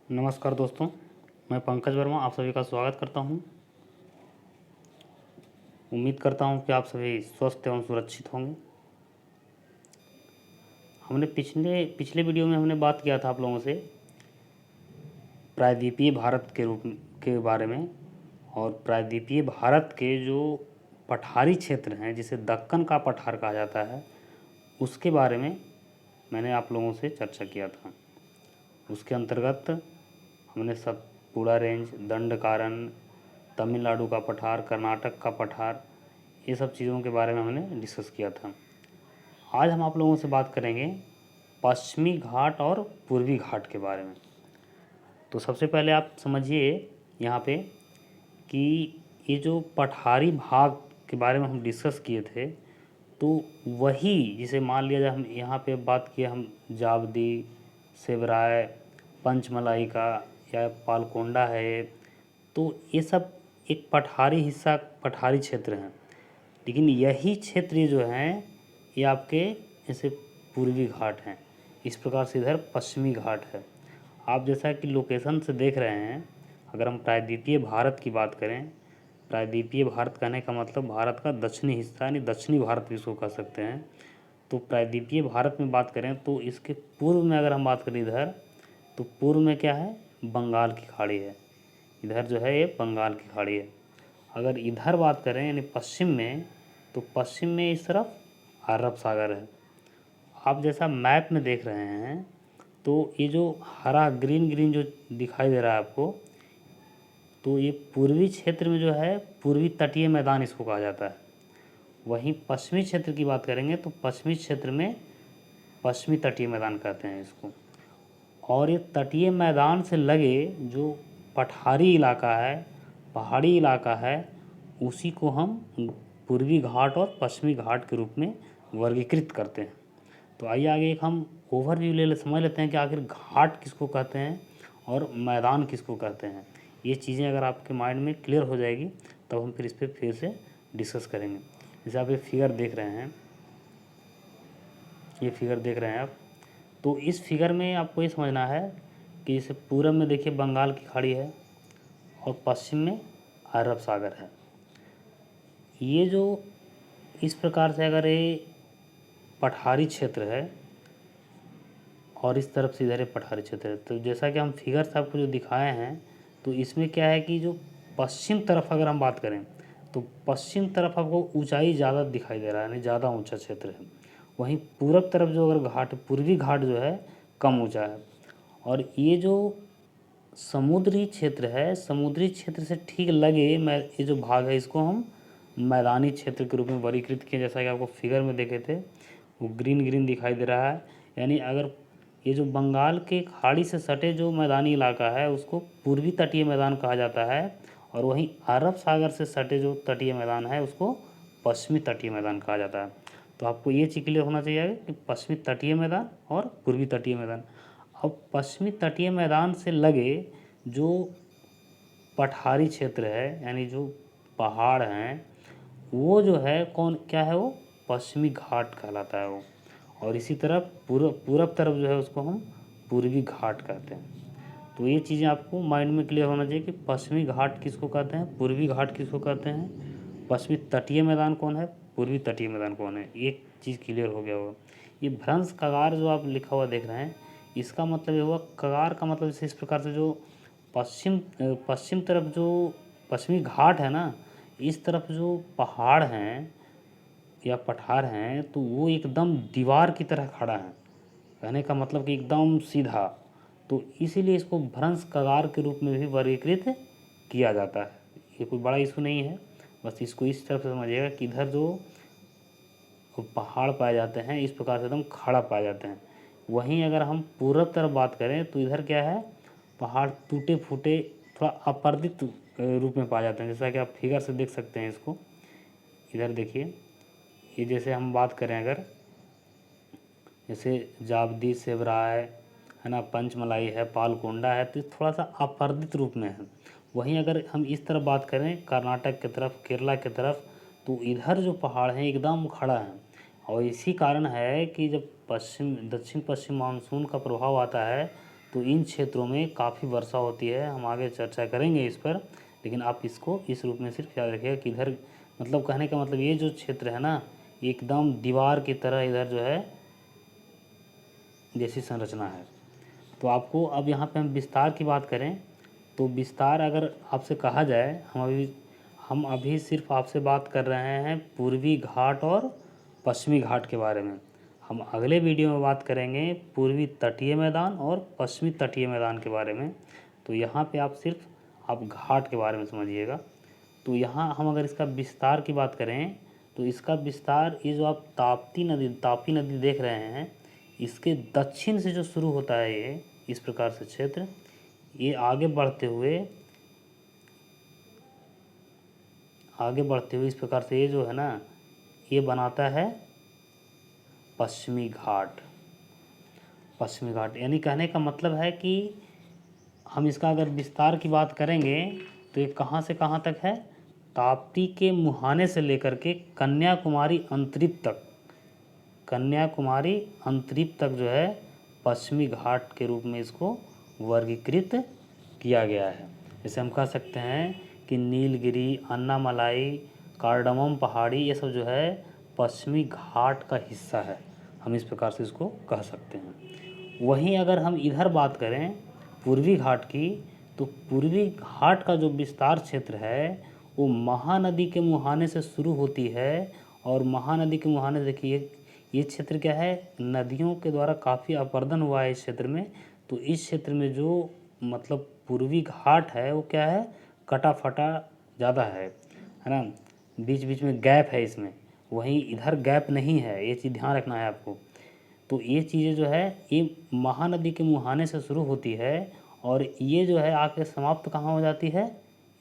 नमस्कार दोस्तों, मैं पंकज वर्मा आप सभी का स्वागत करता हूं। उम्मीद करता हूं कि आप सभी स्वस्थ एवं सुरक्षित होंगे। हमने पिछले पिछले वीडियो में हमने बात किया था आप लोगों से प्रायद्वीपीय भारत के बारे में, और प्रायद्वीपीय भारत के जो पठारी क्षेत्र हैं जिसे दक्कन का पठार कहा जाता है, उसके बारे में मैंने आप लोगों से चर्चा किया था। उसके अंतर्गत हमने सतपुड़ा रेंज, दंडकारन, तमिलनाडु का पठार, कर्नाटक का पठार, ये सब चीज़ों के बारे में हमने डिस्कस किया था। आज हम आप लोगों से बात करेंगे पश्चिमी घाट और पूर्वी घाट के बारे में। तो सबसे पहले आप समझिए यहाँ पे कि ये जो पठारी भाग के बारे में हम डिस्कस किए थे, तो वही जिसे मान लिया जाए हम यहाँ पे बात किए हम जावदी, सेवराय, पंचमलाई का या पालकोंडा है, तो ये सब एक पठारी हिस्सा, पठारी क्षेत्र हैं। लेकिन यही क्षेत्र जो हैं ये आपके जैसे पूर्वी घाट हैं। इस प्रकार से इधर पश्चिमी घाट है। आप जैसा कि लोकेशन से देख रहे हैं, अगर हम प्रायद्वीपीय भारत की बात करें, प्रायद्वीपीय भारत कहने का मतलब भारत का दक्षिणी हिस्सा यानी दक्षिणी भारत भी इसको कह सकते हैं। तो प्रायद्वीपीय भारत में बात करें तो इसके पूर्व में अगर हम बात करें इधर, तो पूर्व में क्या है, बंगाल की खाड़ी है। इधर जो है ये बंगाल की खाड़ी है। अगर इधर बात करें यानी पश्चिम में, तो पश्चिम में इस तरफ अरब सागर है। आप जैसा मैप में देख रहे हैं, तो ये जो हरा ग्रीन ग्रीन जो दिखाई दे रहा है आपको, तो ये पूर्वी क्षेत्र में जो है पूर्वी तटीय मैदान इसको कहा जाता है। वहीं पश्चिमी क्षेत्र की बात करेंगे तो पश्चिमी क्षेत्र में पश्चिमी तटीय मैदान कहते हैं इसको। और ये तटीय मैदान से लगे जो पठारी इलाका है, पहाड़ी इलाका है, उसी को हम पूर्वी घाट और पश्चिमी घाट के रूप में वर्गीकृत करते हैं। तो आइए आगे एक हम ओवरव्यू समझ लेते हैं कि आखिर घाट किसको कहते हैं और मैदान किसको कहते हैं। ये चीज़ें अगर आपके माइंड में क्लियर हो जाएगी तब हम फिर इस पर फिर से डिस्कस करेंगे। जैसे आप ये फिगर देख रहे हैं, ये फिगर देख रहे हैं आप, तो इस फिगर में आपको ये समझना है कि जैसे पूरब में देखिए बंगाल की खाड़ी है और पश्चिम में अरब सागर है। ये जो इस प्रकार से अगर ये पठारी क्षेत्र है और इस तरफ से इधर पठारी क्षेत्र है, तो जैसा कि हम फिगर्स आपको जो दिखाए हैं, तो इसमें क्या है कि जो पश्चिम तरफ अगर हम बात करें तो पश्चिम तरफ आपको ऊंचाई ज़्यादा दिखाई दे रहा है, यानी ज़्यादा ऊंचा क्षेत्र है। वहीं पूरब तरफ जो अगर घाट, पूर्वी घाट जो है कम ऊंचा है। और ये जो समुद्री क्षेत्र है, समुद्री क्षेत्र से ठीक लगे मैं ये जो भाग है इसको हम मैदानी क्षेत्र के रूप में वर्गीकृत किए। जैसा कि आपको फिगर में देखे थे वो ग्रीन ग्रीन दिखाई दे रहा है, यानी अगर ये जो बंगाल के खाड़ी से सटे जो मैदानी इलाका है उसको पूर्वी तटीय मैदान कहा जाता है, और वहीं अरब सागर से सटे जो तटीय मैदान है उसको पश्चिमी तटीय मैदान कहा जाता है। तो आपको ये चीज़ क्लियर होना चाहिए कि पश्चिमी तटीय मैदान और पूर्वी तटीय मैदान। अब पश्चिमी तटीय मैदान से लगे जो पठारी क्षेत्र है यानी जो पहाड़ हैं, वो जो है कौन क्या है, वो पश्चिमी घाट कहलाता है वो। और इसी तरफ पूरब तरफ जो है उसको हम पूर्वी घाट कहते हैं। तो ये चीज़ें आपको माइंड में क्लियर होना चाहिए कि पश्चिमी घाट किसको कहते हैं, पूर्वी घाट किसको कहते हैं, पश्चिमी तटीय मैदान कौन है, पूर्वी तटीय मैदान कौन है। एक चीज़ क्लियर हो गया होगा। ये भ्रंश कगार जो आप लिखा हुआ देख रहे हैं, इसका मतलब ये हुआ, कगार का मतलब जैसे इस प्रकार से जो पश्चिम तरफ जो पश्चिमी घाट है ना, इस तरफ जो पहाड़ हैं या पठार हैं, तो वो एकदम दीवार की तरह खड़ा है। कहने का मतलब कि एकदम सीधा, तो इसीलिए इसको भ्रंश कगार के रूप में भी वर्गीकृत किया जाता है। ये कोई बड़ा इशू नहीं है, बस इसको इस तरफ से समझिएगा कि इधर जो पहाड़ पाए जाते हैं इस प्रकार से एकदम खड़ा पाए जाते हैं। वहीं अगर हम पूरब तरफ बात करें तो इधर क्या है, पहाड़ टूटे फूटे थोड़ा अपर्दित रूप में पाए जाते हैं। जैसा कि आप फिगर से देख सकते हैं इसको, इधर देखिए, ये जैसे हम बात करें अगर जैसे जावदी, सेवराय है ना, पंचमलाई है, पालकोंडा है, तो थोड़ा सा अपर्दित रूप में है। वहीं अगर हम इस तरफ बात करें कर्नाटक की तरफ, केरला की तरफ, तो इधर जो पहाड़ हैं एकदम खड़ा है। और इसी कारण है कि जब दक्षिण पश्चिम मानसून का प्रभाव आता है तो इन क्षेत्रों में काफ़ी वर्षा होती है। हम आगे चर्चा करेंगे इस पर, लेकिन आप इसको इस रूप में सिर्फ याद रखिएगा कि इधर मतलब कहने का मतलब ये जो क्षेत्र है ना, एकदम दीवार की तरह इधर जो है जैसी संरचना है। तो आपको अब यहाँ पे हम विस्तार की बात करें तो विस्तार अगर आपसे कहा जाए, हम अभी सिर्फ आपसे बात कर रहे हैं पूर्वी घाट और पश्चिमी घाट के बारे में। हम अगले वीडियो में बात करेंगे पूर्वी तटीय मैदान और पश्चिमी तटीय मैदान के बारे में। तो यहाँ पे आप सिर्फ आप घाट के बारे में समझिएगा। तो यहाँ हम अगर इसका विस्तार की बात करें तो इसका विस्तार, ये जो आप तापी नदी देख रहे हैं, इसके दक्षिण से जो शुरू होता है ये इस प्रकार से क्षेत्र, ये आगे बढ़ते हुए इस प्रकार से ये जो है ना, ये बनाता है पश्चिमी घाट। यानी कहने का मतलब है कि हम इसका अगर विस्तार की बात करेंगे तो ये कहाँ से कहाँ तक है, ताप्ती के मुहाने से लेकर के कन्याकुमारी अंतरीप तक जो है पश्चिमी घाट के रूप में इसको वर्गीकृत किया गया है। जैसे हम कह सकते हैं कि नीलगिरी, अन्नामलाई, कार्डमम पहाड़ी, ये सब जो है पश्चिमी घाट का हिस्सा है। हम इस प्रकार से इसको कह सकते हैं। वहीं अगर हम इधर बात करें पूर्वी घाट की, तो पूर्वी घाट का जो विस्तार क्षेत्र है वो महानदी के मुहाने से शुरू होती है। और महानदी के मुहाने, देखिए ये क्षेत्र क्या है, नदियों के द्वारा काफ़ी अपर्दन हुआ है इस क्षेत्र में। तो इस क्षेत्र में जो मतलब पूर्वी घाट है वो क्या है, कटा फटा ज़्यादा है ना, बीच बीच में गैप है इसमें। वहीं इधर गैप नहीं है, ये चीज़ ध्यान रखना है आपको। तो ये चीज़ें जो है ये महानदी के मुहाने से शुरू होती है और ये जो है आके समाप्त कहाँ हो जाती है,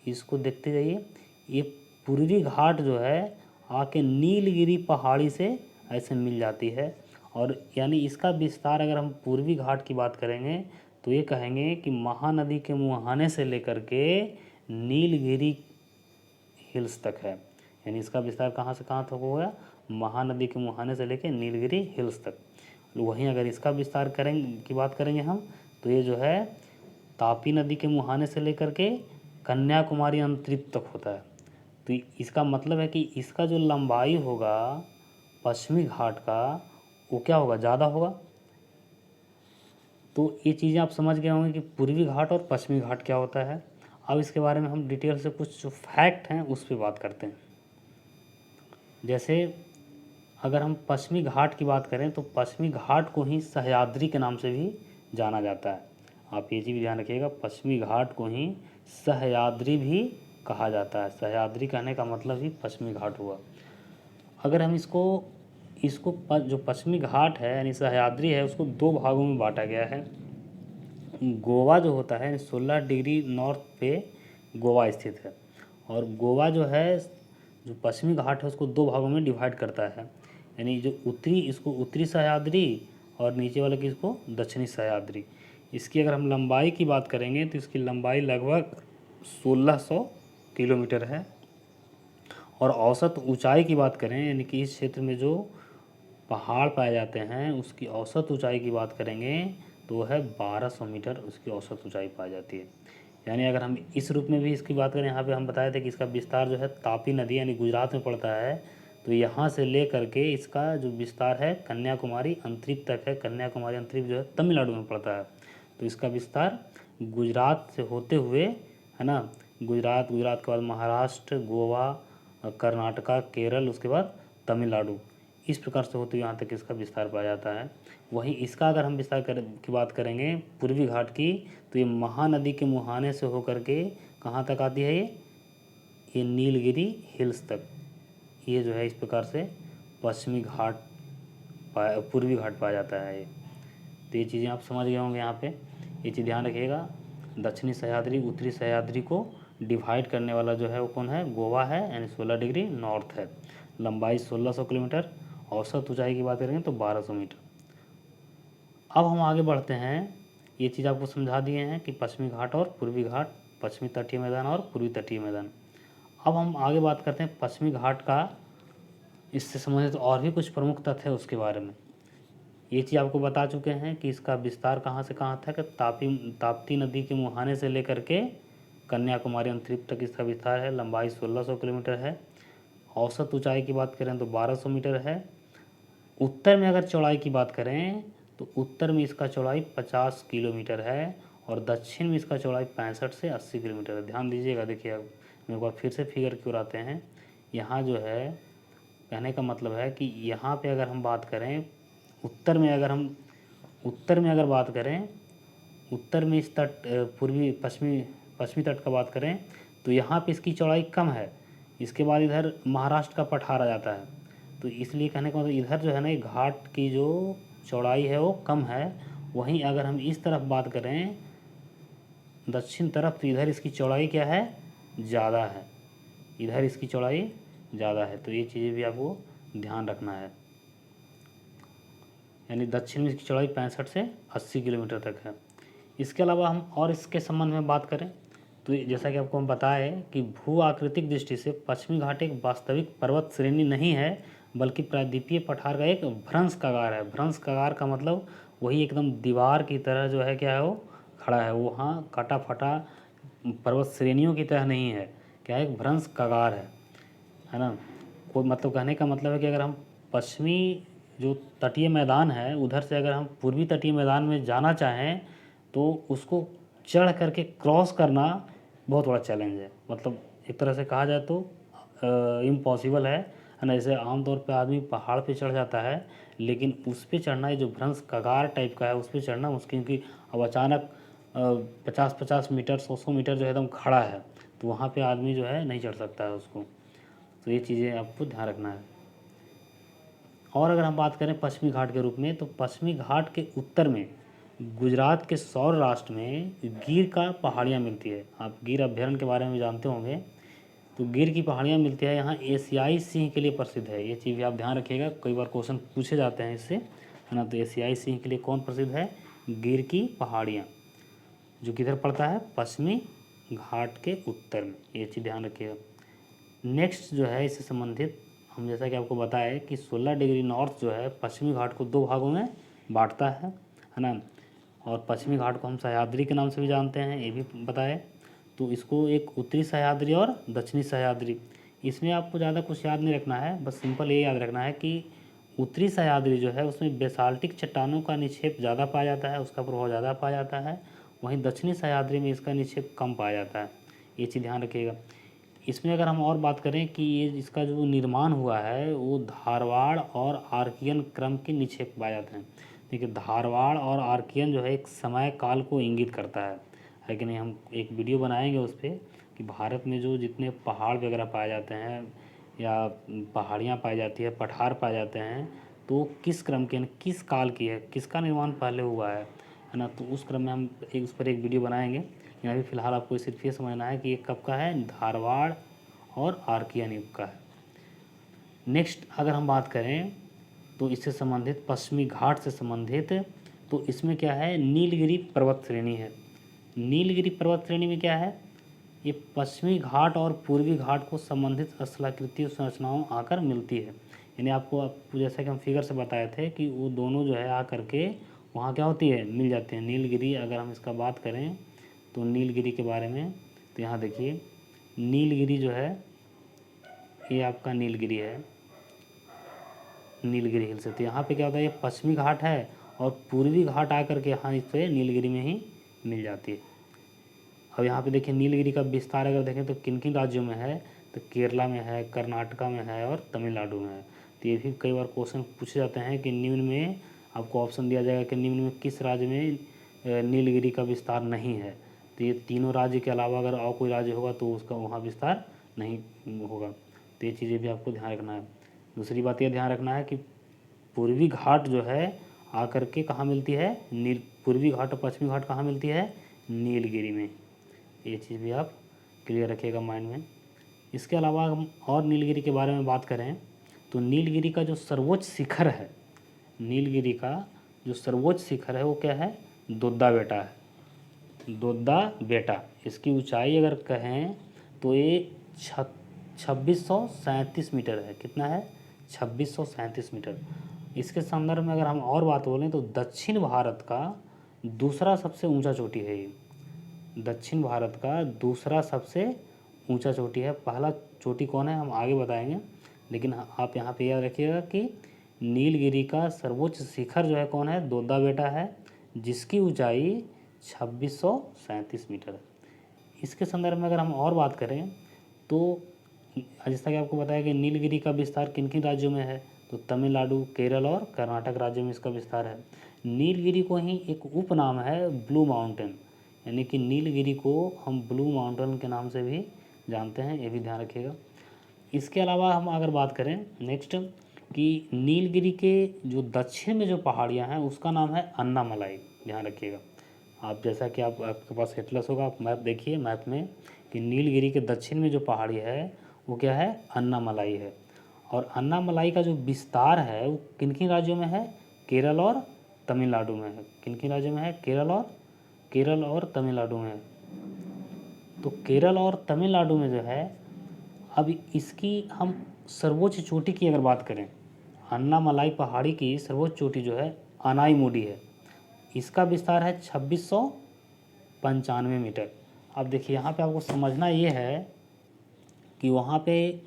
इसको देखते जाइए। ये पूर्वी घाट जो है आके नीलगिरी पहाड़ी से ऐसे मिल जाती है। और यानी इसका विस्तार अगर हम पूर्वी घाट की बात करेंगे तो ये कहेंगे कि महानदी के मुहाने से लेकर के नीलगिरी हिल्स तक है। यानी इसका विस्तार कहाँ से कहाँ तक होगा, महानदी के मुहाने से लेकर नीलगिरी हिल्स तक। वहीं अगर इसका विस्तार की बात करेंगे हम, तो ये जो है तापी नदी के मुहाने से लेकर के कन्याकुमारी अंतरिप तक होता है। तो इसका मतलब है कि इसका जो लंबाई होगा पश्चिमी घाट का, वो क्या होगा, ज़्यादा होगा। तो ये चीज़ें आप समझ गए होंगे कि पूर्वी घाट और पश्चिमी घाट क्या होता है। अब इसके बारे में हम डिटेल से कुछ जो फैक्ट हैं उस पर बात करते हैं। जैसे अगर हम पश्चिमी घाट की बात करें तो पश्चिमी घाट को ही सह्याद्री के नाम से भी जाना जाता है। आप ये चीज़ भी ध्यान रखिएगा, पश्चिमी घाट को ही सह्याद्री भी कहा जाता है। सह्याद्री कहने का मतलब ही पश्चिमी घाट हुआ। अगर हम इसको जो पश्चिमी घाट है यानी सह्याद्री है, उसको दो भागों में बांटा गया है। गोवा जो होता है 16 डिग्री नॉर्थ पे गोवा स्थित है, और गोवा जो है जो पश्चिमी घाट है उसको दो भागों में डिवाइड करता है। यानी जो इसको उत्तरी सह्याद्री और नीचे वाले की इसको दक्षिणी सह्याद्री। इसकी अगर हम लंबाई की बात करेंगे तो इसकी लंबाई लगभग 1600 किलोमीटर है। और औसत ऊंचाई की बात करें, यानी कि इस क्षेत्र में जो पहाड़ पाए जाते हैं उसकी औसत ऊंचाई की बात करेंगे तो वह है 1200 मीटर, उसकी औसत ऊंचाई पाई जाती है। यानी अगर हम इस रूप में भी इसकी बात करें, यहाँ पे हम बताए थे कि इसका विस्तार जो है तापी नदी यानी गुजरात में पड़ता है। तो यहाँ से ले करके इसका जो विस्तार है कन्याकुमारी अंतरिप तक है। कन्याकुमारी अंतरिप जो है तमिलनाडु में पड़ता है। तो इसका विस्तार गुजरात से होते हुए है ना, गुजरात के बाद महाराष्ट्र, गोवा, कर्नाटका, केरल, उसके बाद तमिलनाडु, इस प्रकार से होते हुए यहाँ तक इसका विस्तार पाया जाता है। वहीं इसका अगर हम विस्तार की बात करेंगे पूर्वी घाट की, तो ये महानदी के मुहाने से होकर के कहाँ तक आती है, ये नीलगिरी हिल्स तक। ये जो है इस प्रकार से पश्चिमी घाट पूर्वी घाट पाया जाता है। तो ये चीज़ें आप समझ गए होंगे। यहाँ पे ये चीज़ ध्यान रखिएगा, दक्षिणी सह्याद्री उत्तरी सह्याद्री को डिवाइड करने वाला जो है वो कौन है, गोवा है, यानी 16 डिग्री नॉर्थ है। लंबाई 1600 किलोमीटर, औसत ऊंचाई की बात करेंगे तो 1200 मीटर। अब हम आगे बढ़ते हैं। ये चीज़ आपको समझा दिए हैं कि पश्चिमी घाट और पूर्वी घाट, पश्चिमी तटीय मैदान और पूर्वी तटीय मैदान। अब हम आगे बात करते हैं पश्चिमी घाट का, इससे संबंधित और भी कुछ प्रमुख तथ्य है उसके बारे में। ये चीज़ आपको बता चुके हैं कि इसका विस्तार कहाँ से कहाँ तक है। ताप्ती नदी के मुहाने से लेकर के कन्याकुमारी अंतरिक्ष तक इसका विस्तार है। लंबाई 1600 किलोमीटर है। औसत ऊंचाई की बात करें तो 1200 मीटर है। उत्तर में अगर चौड़ाई की बात करें तो उत्तर में इसका चौड़ाई 50 किलोमीटर है और दक्षिण में इसका चौड़ाई 65 से 80 किलोमीटर है। ध्यान दीजिएगा, देखिए अब हम एक बार फिर से फिगर क्यों आते हैं। यहाँ जो है कहने का मतलब है कि यहाँ पे अगर हम बात करें उत्तर में अगर बात करें, उत्तर में इस तट पूर्वी पश्चिमी तट का बात करें तो यहाँ पे इसकी चौड़ाई कम है। इसके बाद इधर महाराष्ट्र का पठार आ जाता है, तो इसलिए कहने का मतलब इधर जो है ना घाट की जो चौड़ाई है वो कम है। वहीं अगर हम इस तरफ बात करें दक्षिण तरफ, तो इधर इसकी चौड़ाई क्या है, ज़्यादा है। इधर इसकी चौड़ाई ज़्यादा है, तो ये चीज़ें भी आपको ध्यान रखना है। यानी दक्षिण में इसकी चौड़ाई 65 से 80 किलोमीटर तक है। इसके अलावा हम और इसके संबंध में बात करें तो जैसा कि आपको हम बताएं कि भू आकृतिक दृष्टि से पश्चिमी घाट एक वास्तविक पर्वत श्रेणी नहीं है, बल्कि प्रायद्वीपीय पठार का एक भ्रंश कगार है। भ्रंश कगार का मतलब वही एकदम दीवार की तरह जो है क्या है वो खड़ा है, वहाँ कटा फटा पर्वत श्रेणियों की तरह नहीं है, क्या है, एक भ्रंश कगार है ना। कोई मतलब कहने का मतलब है कि अगर हम पश्चिमी जो तटीय मैदान है उधर से अगर हम पूर्वी तटीय मैदान में जाना चाहें तो उसको चढ़ करके क्रॉस करना बहुत बड़ा चैलेंज है। मतलब एक तरह से कहा जाए तो इम्पॉसिबल है ना। जैसे आमतौर पे आदमी पहाड़ पे चढ़ जाता है, लेकिन उस पे चढ़ना, ये जो भ्रंश कगार टाइप का है उस पे चढ़ना मुश्किल, क्योंकि अब अचानक 50-50 मीटर 100-100 मीटर जो है एकदम खड़ा है, तो वहाँ पे आदमी जो है नहीं चढ़ सकता है उसको। तो ये चीज़ें आपको ध्यान रखना है। और अगर हम बात करें पश्चिमी घाट के रूप में, तो पश्चिमी घाट के उत्तर में गुजरात के सौराष्ट्र में गिर का पहाड़ियाँ मिलती है। आप गिर अभ्यारण्य के बारे में जानते होंगे, तो गिर की पहाड़ियाँ मिलती है। यहाँ एशियाई सिंह के लिए प्रसिद्ध है, ये चीज़ भी आप ध्यान रखिएगा, कई बार क्वेश्चन पूछे जाते हैं इससे, है ना। तो एशियाई सिंह के लिए कौन प्रसिद्ध है, गिर की पहाड़ियाँ, जो किधर पड़ता है, पश्चिमी घाट के उत्तर में, ये चीज़ ध्यान रखिएगा। नेक्स्ट जो है इससे संबंधित, हम जैसा कि आपको बताया कि 16 डिग्री नॉर्थ जो है पश्चिमी घाट को 2 भागों में बांटता है ना। और पश्चिमी घाट को हम सह्याद्री के नाम से भी जानते हैं, ये भी बताए। तो इसको एक उत्तरी सह्याद्री और दक्षिणी सह्याद्री, इसमें आपको ज़्यादा कुछ याद नहीं रखना है, बस सिंपल ये याद रखना है कि उत्तरी सह्याद्री जो है उसमें बेसाल्टिक चट्टानों का निक्षेप ज़्यादा पाया जाता है, उसका प्रभाव ज़्यादा पाया जाता है। वहीं दक्षिणी सह्याद्री में इसका निक्षेप कम पाया जाता है, ये चीज़ ध्यान रखिएगा। इसमें अगर हम और बात करें कि ये इसका जो निर्माण हुआ है वो धारवाड़ और आर्कियन क्रम के निक्षेप पाए जाते हैं। देखिए धारवाड़ और आर्कियन जो है एक समय काल को इंगित करता है कि नहीं। हम एक वीडियो बनाएंगे उस पर कि भारत में जो जितने पहाड़ वगैरह पाए जाते हैं या पहाड़ियाँ पाई जाती है, पठार पाए जाते हैं, तो किस क्रम के, किस काल की है, किसका निर्माण पहले हुआ है ना। तो उस क्रम में हम उस पर एक वीडियो बनाएंगे। लेकिन अभी फ़िलहाल आपको सिर्फ ये समझना है कि ये कब का है, धारवाड़ और आर्कियन युग का है। नेक्स्ट अगर हम बात करें तो इससे संबंधित पश्चिमी घाट से संबंधित, तो इसमें क्या है, नीलगिरी पर्वत श्रेणी है। नीलगिरी पर्वत श्रेणी में क्या है, ये पश्चिमी घाट और पूर्वी घाट को संबंधित स्थलाकृतिक संरचनाओं आकर मिलती है। यानी आपको जैसा कि हम फिगर से बताए थे कि वो दोनों जो है आकर के वहाँ क्या होती है, मिल जाते हैं। नीलगिरी अगर हम इसका बात करें तो नीलगिरी के बारे में, तो यहाँ देखिए नीलगिरी जो है ये आपका नीलगिरी है, नीलगिरी हिल से। तो यहाँ पे क्या होता है, ये पश्चिमी घाट है और पूर्वी घाट आकर के यहाँ इस पर नीलगिरी में ही मिल जाती है। अब यहाँ पे देखिए नीलगिरी का विस्तार अगर देखें तो किन किन राज्यों में है, तो केरला में है, कर्नाटका में है और तमिलनाडु में है। तो ये भी कई बार क्वेश्चन पूछे जाते हैं कि निम्न में आपको ऑप्शन दिया जाएगा कि निम्न में किस राज्य में नीलगिरी का विस्तार नहीं है। तो ये तीनों राज्य के अलावा अगर और कोई राज्य होगा तो उसका वहाँ विस्तार नहीं होगा। तो ये चीज़ें भी आपको ध्यान रखना है। दूसरी बात ये ध्यान रखना है कि पूर्वी घाट जो है आकर के कहाँ मिलती है, पूर्वी घाट और पश्चिमी घाट कहाँ मिलती है, नीलगिरी में। ये चीज़ भी आप क्लियर रखिएगा माइंड में। इसके अलावा हम और नीलगिरी के बारे में बात करें तो नीलगिरी का जो सर्वोच्च शिखर है, नीलगिरी का जो सर्वोच्च शिखर है वो क्या है, दोद्दा बेटा है। दोद्दा बेटा, इसकी ऊंचाई अगर कहें तो ये 2637 मीटर है। कितना है, 2637 मीटर। इसके संदर्भ में अगर हम और बात बोलें तो दक्षिण भारत का दूसरा सबसे ऊंचा चोटी है ये। दक्षिण भारत का दूसरा सबसे ऊंचा चोटी है। पहला चोटी कौन है हम आगे बताएंगे, लेकिन आप यहाँ पे याद रखिएगा कि नीलगिरी का सर्वोच्च शिखर जो है कौन है, दोद्दा बेटा है, जिसकी ऊंचाई 2637 मीटर है। इसके संदर्भ में अगर हम और बात करें तो जैसा कि आपको बताया कि नीलगिरी का विस्तार किन किन राज्यों में है, तो तमिलनाडु, केरल और कर्नाटक राज्यों में इसका विस्तार है। नीलगिरी को ही एक उपनाम है ब्लू माउंटेन, यानी कि नीलगिरी को हम ब्लू माउंटेन के नाम से भी जानते हैं, ये भी ध्यान रखिएगा। इसके अलावा हम अगर बात करें नेक्स्ट कि नीलगिरी के जो दक्षिण में जो पहाड़ियाँ हैं उसका नाम है अन्नामलाई, ध्यान रखिएगा। आप जैसा कि आपके पास एटलस होगा, आप मैप देखिए, मैप में कि नीलगिरी के दक्षिण में जो पहाड़ी है वो क्या है, अन्नामलाई है। और अन्नामलाई का जो विस्तार है वो किन किन राज्यों में है, केरल और तमिलनाडु में है। किन किन राज्यों में है, केरल और तमिलनाडु में है। तो केरल और तमिलनाडु में जो है, अब इसकी हम सर्वोच्च चोटी की अगर बात करें, अन्नामलाई पहाड़ी की सर्वोच्च चोटी जो है अनाईमुडी है। इसका विस्तार है 2695 मीटर। अब देखिए यहाँ पे आपको समझना ये है कि वहाँ पे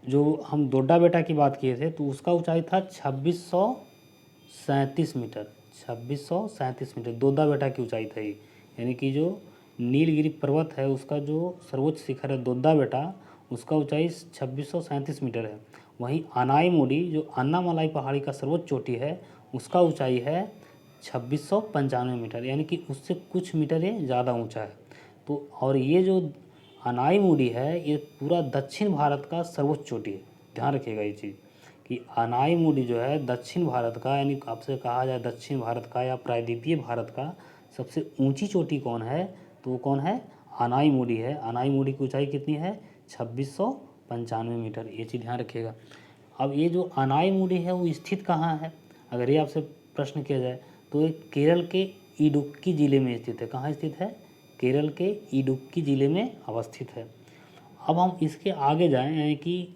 जो हम दोड्डा बेटा की बात किए थे तो उसका ऊंचाई था 2637 मीटर। 2637 मीटर दोड्डा बेटा की ऊंचाई था ये, यानी कि जो नीलगिरी पर्वत है उसका जो सर्वोच्च शिखर है दोड्डा बेटा, उसका ऊंचाई 2637 मीटर है। वहीं अनाईमुडी जो अन्नामलाई पहाड़ी का सर्वोच्च चोटी है उसका ऊंचाई है 2695 मीटर, यानी कि उससे कुछ मीटर ये ज़्यादा ऊंचा है। तो और ये जो अनाईमुडी है ये पूरा दक्षिण भारत का सर्वोच्च चोटी है, ध्यान रखिएगा ये चीज़ कि अनाईमुडी जो है दक्षिण भारत का, यानी आपसे कहा जाए दक्षिण भारत का या प्रायद्वीपीय भारत का सबसे ऊंची चोटी कौन है, तो वो कौन है, अनाईमुडी है। अनाईमुडी की ऊंचाई कितनी है, 2695 मीटर, ये चीज़ ध्यान रखिएगा। अब ये जो अनाईमुडी है वो स्थित कहाँ है, अगर ये आपसे प्रश्न किया जाए तो ये केरल के इडुक्की ज़िले में स्थित है। कहाँ स्थित है, केरल के इडुक्की ज़िले में अवस्थित है। अब हम इसके आगे जाएं, यानी कि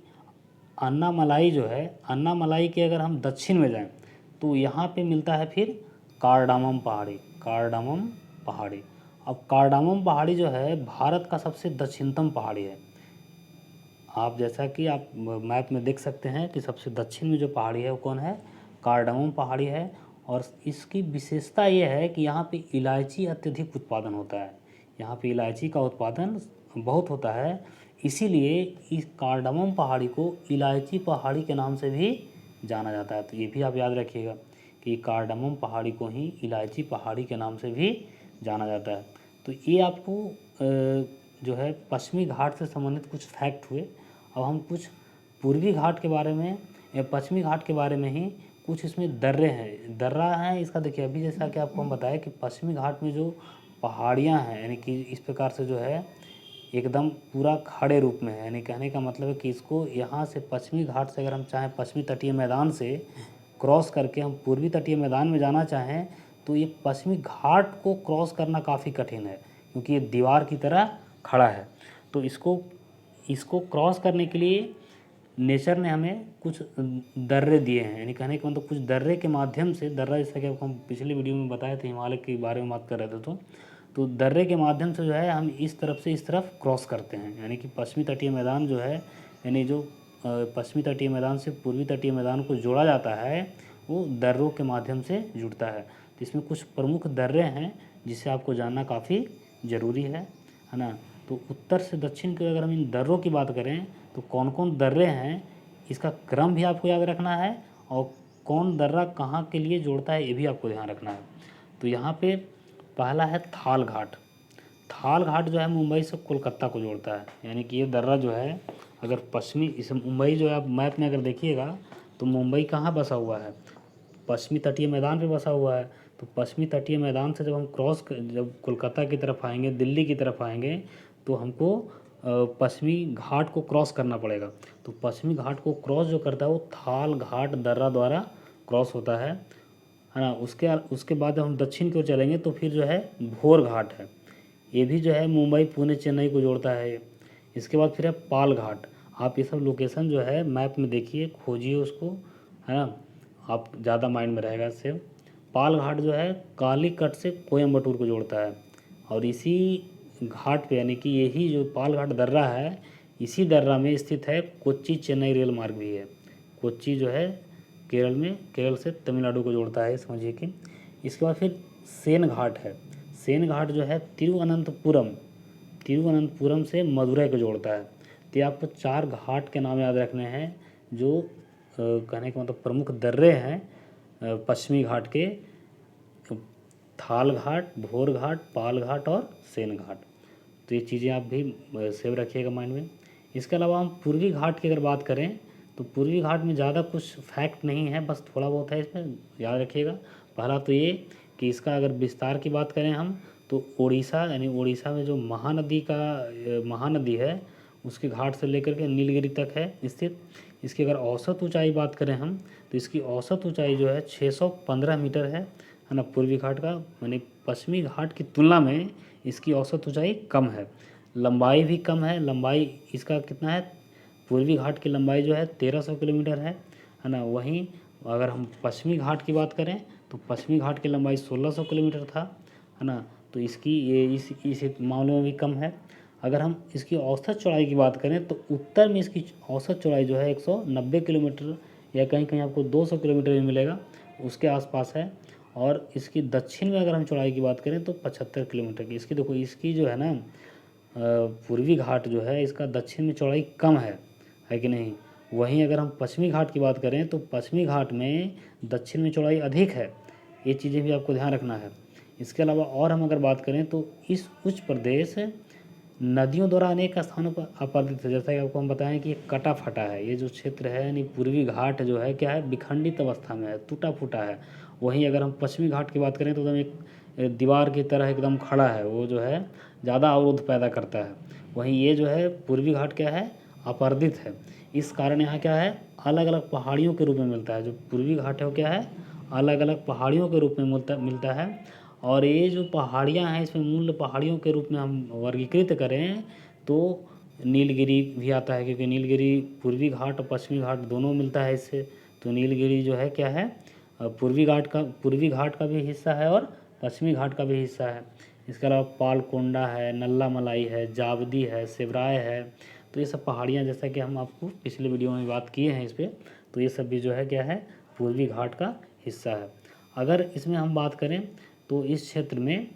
अन्नामलाई जो है, अन्नामलाई के अगर हम दक्षिण में जाएं तो यहाँ पे मिलता है फिर कार्डामम पहाड़ी। कार्डामम पहाड़ी, अब कार्डामम पहाड़ी जो है भारत का सबसे दक्षिणतम पहाड़ी है। आप जैसा कि आप मैप में देख सकते हैं कि सबसे दक्षिण में जो पहाड़ी है वो कौन है, कार्डामम पहाड़ी है। और इसकी विशेषता ये है कि यहाँ पे इलायची अत्यधिक उत्पादन होता है। यहाँ पे इलायची का उत्पादन बहुत होता है, इसीलिए इस कार्डामम पहाड़ी को इलायची पहाड़ी के नाम से भी जाना जाता है। तो ये भी आप याद रखिएगा कि कार्डामम पहाड़ी को ही इलायची पहाड़ी के नाम से भी जाना जाता है। तो ये आपको जो है पश्चिमी घाट से संबंधित कुछ फैक्ट हुए। अब हम कुछ पूर्वी घाट के बारे में या पश्चिमी घाट के बारे में ही कुछ इसमें दर्रे हैं, दर्रा हैं इसका। देखिए अभी जैसा कि आपको हम बताया कि पश्चिमी घाट में जो पहाड़ियाँ हैं, यानी कि इस प्रकार से जो है एकदम पूरा खड़े रूप में है, यानी कहने का मतलब है कि इसको यहाँ से पश्चिमी घाट से अगर हम चाहें पश्चिमी तटीय मैदान से क्रॉस करके हम पूर्वी तटीय मैदान में जाना चाहें तो ये पश्चिमी घाट को क्रॉस करना काफ़ी कठिन है, क्योंकि ये दीवार की तरह खड़ा है। तो इसको क्रॉस करने के लिए नेचर ने हमें कुछ दर्रे दिए हैं, यानी कहने का मतलब कुछ दर्रे के माध्यम से, दर्रा जैसा कि आपको हम पिछले वीडियो में बताए थे, हिमालय के बारे में बात कर रहे थे, तो दर्रे के माध्यम से जो है हम इस तरफ से इस तरफ क्रॉस करते हैं। यानी कि पश्चिमी तटीय मैदान जो है, यानी जो पश्चिमी तटीय मैदान से पूर्वी तटीय मैदान को जोड़ा जाता है वो दर्रों के माध्यम से जुड़ता है। तो इसमें कुछ प्रमुख दर्रे हैं जिसे आपको जानना काफ़ी ज़रूरी है ना। तो उत्तर से दक्षिण की अगर हम इन दर्रों की बात करें तो कौन कौन दर्रे हैं इसका क्रम भी आपको याद रखना है, और कौन दर्रा कहाँ के लिए जोड़ता है ये भी आपको ध्यान रखना है। तो यहाँ पे पहला है थाल घाट। थाल घाट जो है मुंबई से कोलकाता को जोड़ता है, यानी कि ये दर्रा जो है अगर पश्चिमी, इस मुंबई जो है आप मैप में अगर देखिएगा तो मुंबई कहाँ बसा हुआ है, पश्चिमी तटीय मैदान पे बसा हुआ है। तो पश्चिमी तटीय मैदान से जब हम जब कोलकाता की तरफ आएंगे, दिल्ली की तरफ आएंगे, तो हमको पश्चिमी घाट को क्रॉस करना पड़ेगा। तो पश्चिमी घाट को क्रॉस जो करता है वो थाल घाट दर्रा द्वारा क्रॉस होता है ना। उसके बाद हम दक्षिण की ओर चलेंगे तो फिर जो है भोर घाट है, ये भी जो है मुंबई, पुणे, चेन्नई को जोड़ता है। इसके बाद फिर है पाल घाट। आप ये सब लोकेशन जो है मैप में देखिए, खोजिए उसको, है ना। आप ज़्यादा माइंड में रहेगा इससे। पाल घाट जो है कालीकट से कोयम्बटूर को जोड़ता है, और इसी घाट पे यानी कि यही जो पाल घाट दर्रा है, इसी दर्रा में स्थित है कोच्चि चेन्नई रेल मार्ग भी है। कोच्चि जो है केरल में, केरल से तमिलनाडु को जोड़ता है, समझिए कि। इसके बाद फिर सेन घाट है। सेन घाट जो है तिरुवनंतपुरम से मदुरई को जोड़ता है। तो ये आपको 4 घाट के नाम याद रखने हैं, जो कहने का मतलब प्रमुख दर्रे हैं पश्चिमी घाट के, थाल घाट, भोर घाट, पाल घाट और सेन घाट। तो ये चीज़ें आप भी सेव रखिएगा माइंड में। इसके अलावा हम पूर्वी घाट की अगर बात करें तो पूर्वी घाट में ज़्यादा कुछ फैक्ट नहीं है, बस थोड़ा बहुत है, इसमें याद रखिएगा। पहला तो ये कि इसका अगर विस्तार की बात करें हम, तो उड़ीसा यानी उड़ीसा में जो महानदी है उसके घाट से लेकर के नीलगिरी तक है स्थित। इसकी अगर औसत ऊंचाई बात करें हम, तो इसकी औसत ऊंचाई जो है 615 मीटर है ना, पूर्वी घाट का। यानी पश्चिमी घाट की तुलना में इसकी औसत ऊंचाई कम है, लंबाई भी कम है। लंबाई इसका कितना है, पूर्वी घाट की लंबाई जो है 1300 किलोमीटर है ना। वहीं अगर हम पश्चिमी घाट की बात करें तो पश्चिमी घाट की लंबाई 1600 किलोमीटर था, है ना। तो इसकी ये इस मामले में भी कम है। अगर हम इसकी औसत चौड़ाई की बात करें तो उत्तर में इसकी औसत चौड़ाई जो है 190 किलोमीटर, या कहीं कहीं आपको 200 किलोमीटर भी मिलेगा, उसके आसपास है। और इसकी दक्षिण में अगर हम चौड़ाई की बात करें तो 75 किलोमीटर की। इसकी देखो, इसकी जो है ना पूर्वी घाट जो है इसका दक्षिण में चौड़ाई कम है कि नहीं। वहीं अगर हम पश्चिमी घाट की बात करें तो पश्चिमी घाट में दक्षिण में चौड़ाई अधिक है। ये चीज़ें भी आपको ध्यान रखना है। इसके अलावा और हम अगर बात करें तो इस उच्च प्रदेश नदियों द्वारा अनेक स्थानों पर आपादित है। जैसा कि आपको हम बताएं कि ये कटा फटा है, ये जो क्षेत्र है यानी पूर्वी घाट जो है क्या है, विखंडित अवस्था में है, टूटा फूटा है। वहीं अगर हम पश्चिमी घाट की बात करें तो एकदम एक दीवार की तरह एकदम खड़ा है, वो जो है ज़्यादा अवरोध पैदा करता है। वहीं ये जो है पूर्वी घाट क्या है, अपर्दित है। इस कारण यहाँ क्या है, अलग अलग पहाड़ियों के रूप में मिलता है। जो पूर्वी घाट है वो क्या है, अलग अलग पहाड़ियों के रूप में मिलता है। और ये जो पहाड़ियाँ हैं इसमें मूल पहाड़ियों के रूप में हम वर्गीकृत करें तो नीलगिरी भी आता है, क्योंकि नीलगिरी पूर्वी घाट और पश्चिमी घाट दोनों मिलता है इससे। तो नीलगिरी जो है क्या है, पूर्वी घाट का भी हिस्सा है और पश्चिमी घाट का भी हिस्सा है। इसके अलावा पालकोंडा है, नल्ला मलाई है, जावदी है, सिवराय है। तो ये सब पहाड़ियाँ, जैसा कि हम आपको पिछले वीडियो में बात किए हैं इस पर, तो ये सब भी जो है क्या है, पूर्वी घाट का हिस्सा है। अगर इसमें हम बात करें तो इस क्षेत्र में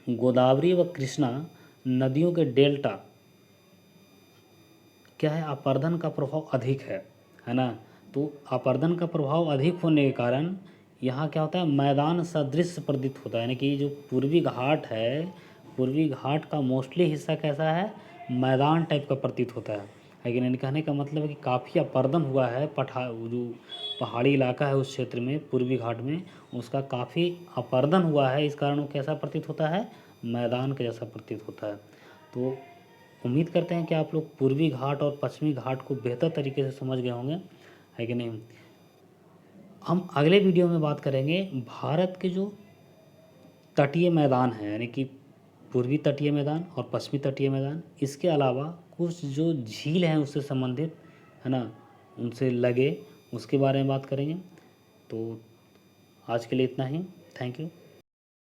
गोदावरी व कृष्णा नदियों के डेल्टा क्या है, अपर्दन का प्रभाव अधिक है ना। तो अपर्दन का प्रभाव अधिक होने के कारण यहाँ क्या होता है, मैदान सदृश प्रतीत होता है। यानी कि जो पूर्वी घाट है, पूर्वी घाट का मोस्टली हिस्सा कैसा है, मैदान टाइप का प्रतीत होता है कि नहीं। कहने का मतलब है कि काफ़ी अपर्दन हुआ है, जो पहाड़ी इलाका है उस क्षेत्र में पूर्वी घाट में, उसका काफ़ी अपर्दन हुआ है। इस कारण वो कैसा प्रतीत होता है, मैदान के जैसा प्रतीत होता है। तो उम्मीद करते हैं कि आप लोग पूर्वी घाट और पश्चिमी घाट को बेहतर तरीके से समझ गए होंगे, है कि नहीं। हम अगले वीडियो में बात करेंगे भारत के जो तटीय मैदान हैं, यानी कि पूर्वी तटीय मैदान और पश्चिमी तटीय मैदान, इसके अलावा कुछ जो झील हैं उससे संबंधित, है ना, उनसे लगे, उसके बारे में बात करेंगे। तो आज के लिए इतना ही। Thank you.